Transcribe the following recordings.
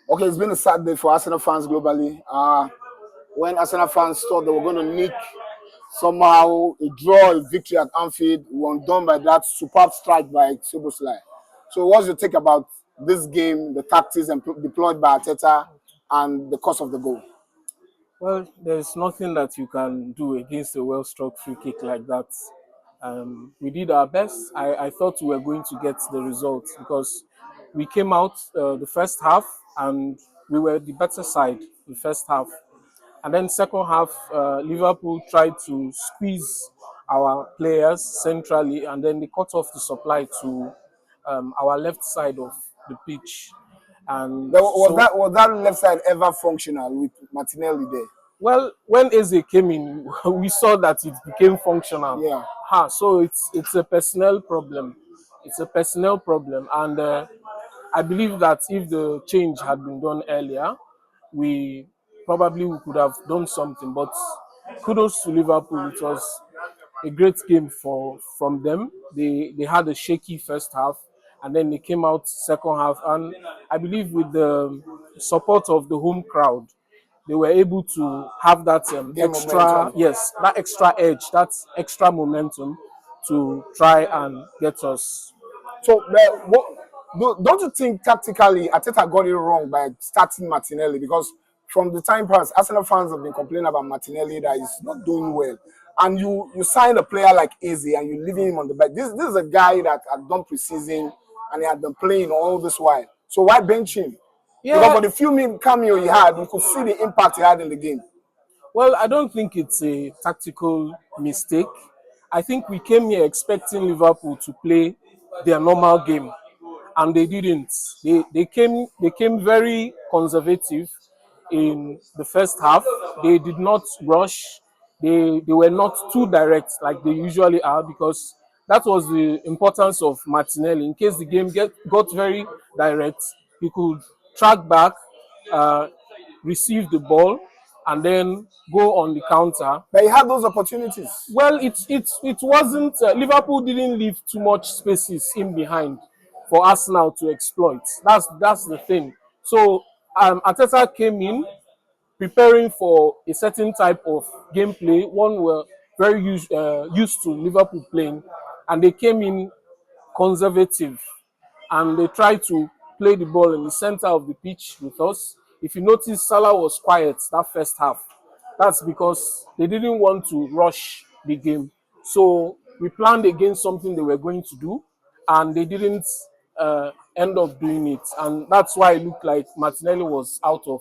Okay, it's been a sad day for Arsenal fans globally. When Arsenal fans thought they were going to nick somehow a draw, a victory at Anfield, we were undone by that superb strike by Szoboszlai. So, what's your take about this game, the tactics deployed by Arteta, and the cause of the goal? Well, there's nothing that you can do against a well-struck free kick like that. We did our best. I thought we were going to get the result because we came out the first half and we were the better side the first half. And then second half, Liverpool tried to squeeze our players centrally, and then they cut off the supply to our left side of the pitch. And so, Was that left side ever functional with Martinelli there? well, when Eze came in, we saw that it became functional. Yeah. So it's a personnel problem. It's a personnel problem, and I believe that if the change had been done earlier, we we could have done something. But kudos to Liverpool. It was a great game from them. They had a shaky first half, and then they came out second half, and I believe with the support of the home crowd, they were able to have that extra momentum. yes, that extra edge, that extra momentum to try and get us. So, don't you think tactically Arteta got it wrong by starting Martinelli? Because from the time past, Arsenal fans have been complaining about Martinelli that he's not doing well. And you sign a player like Eze and you're leaving him on the back. This is a guy that had done preseason and he had been playing all this while. So why bench him? Because Yeah, for the few minute cameo he had, you could see the impact he had in the game. well, I don't think it's a tactical mistake. I think we came here expecting Liverpool to play their normal game, and they didn't. They came very conservative in the first half. They did not rush. They were not too direct like they usually are, because that was the importance of Martinelli. In case the game got very direct, he could track back, uh, receive the ball, and then go on the counter. But he had those opportunities. Well, it wasn't Liverpool didn't leave too much spaces in behind for Arsenal to exploit. That's the thing. So Arteta came in preparing for a certain type of gameplay. One were very used to Liverpool playing, and they came in conservative, and they tried to play the ball in the center of the pitch with us. If you notice, Salah was quiet that first half. That's because they didn't want to rush the game. So we planned against something they were going to do, and they didn't end up doing it. And that's why it looked like Martinelli was out of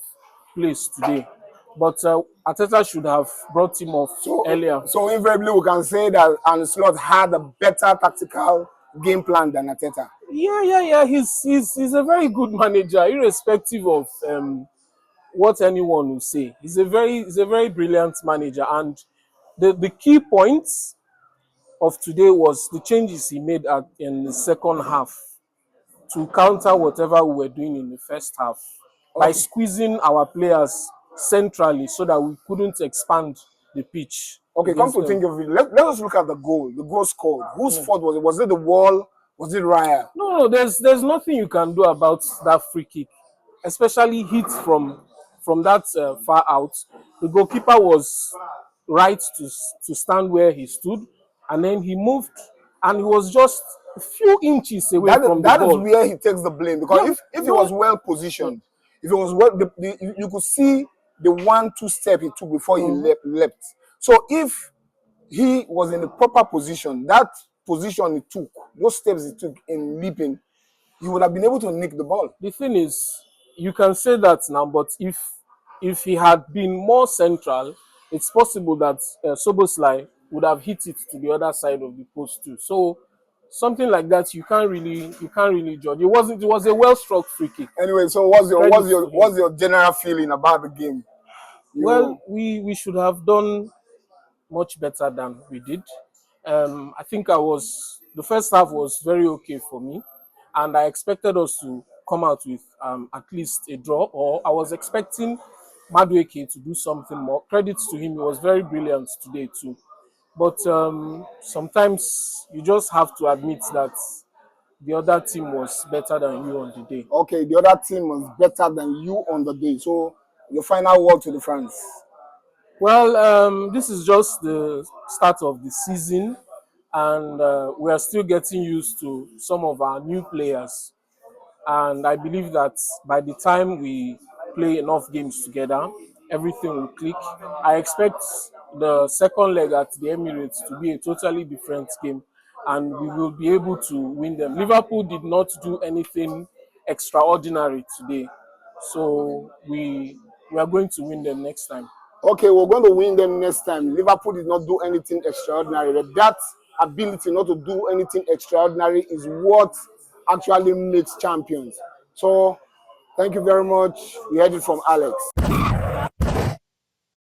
place today. But Arteta should have brought him off earlier. So invariably we can say that Arne Slot had a better tactical game plan than Arteta. Yeah. He's a very good manager, irrespective of what anyone will say. He's a very brilliant manager, and the key points of today was the changes he made in the second half to counter whatever we were doing in the first half by squeezing our players centrally so that we couldn't expand the pitch. Okay, come to think of it, let us look at the goal. The goal scored. Whose fault was it? Was it the wall? Was it Raya? No, there's nothing you can do about that free kick, especially hit from that far out. The goalkeeper was right to stand where he stood, and then he moved, and he was just a few inches away from the That is ball. where he takes the blame, because if he was well positioned, if it was well, you could see the 1-2 step he took before he leapt. So if he was in the proper position, that position he took, those steps he took in leaping, he would have been able to nick the ball. The thing is, you can say that now, but if he had been more central, it's possible that Szoboszlai would have hit it to the other side of the post too. So something like that, you can't really judge. It was a well struck free kick. Anyway, so what's your general feeling about the game? Well, we should have done much better than we did. I think the first half was very okay for me, and I expected us to come out with at least a draw, or I was expecting Madueke to do something more. Credits to him, he was very brilliant today too. But sometimes you just have to admit that the other team was better than you on the day. Okay, the other team was better than you on the day. So your final word to the fans. Well, this is just the start of the season, and we are still getting used to some of our new players. And I believe that by the time we play enough games together, everything will click. I expect the second leg at the Emirates to be a totally different game, and we will be able to win them. Liverpool did not do anything extraordinary today, so we are going to win them next time. Okay, we're going to win them next time. Liverpool did not do anything extraordinary. But that ability not to do anything extraordinary is what actually makes champions. So, thank you very much. We heard it from Alex.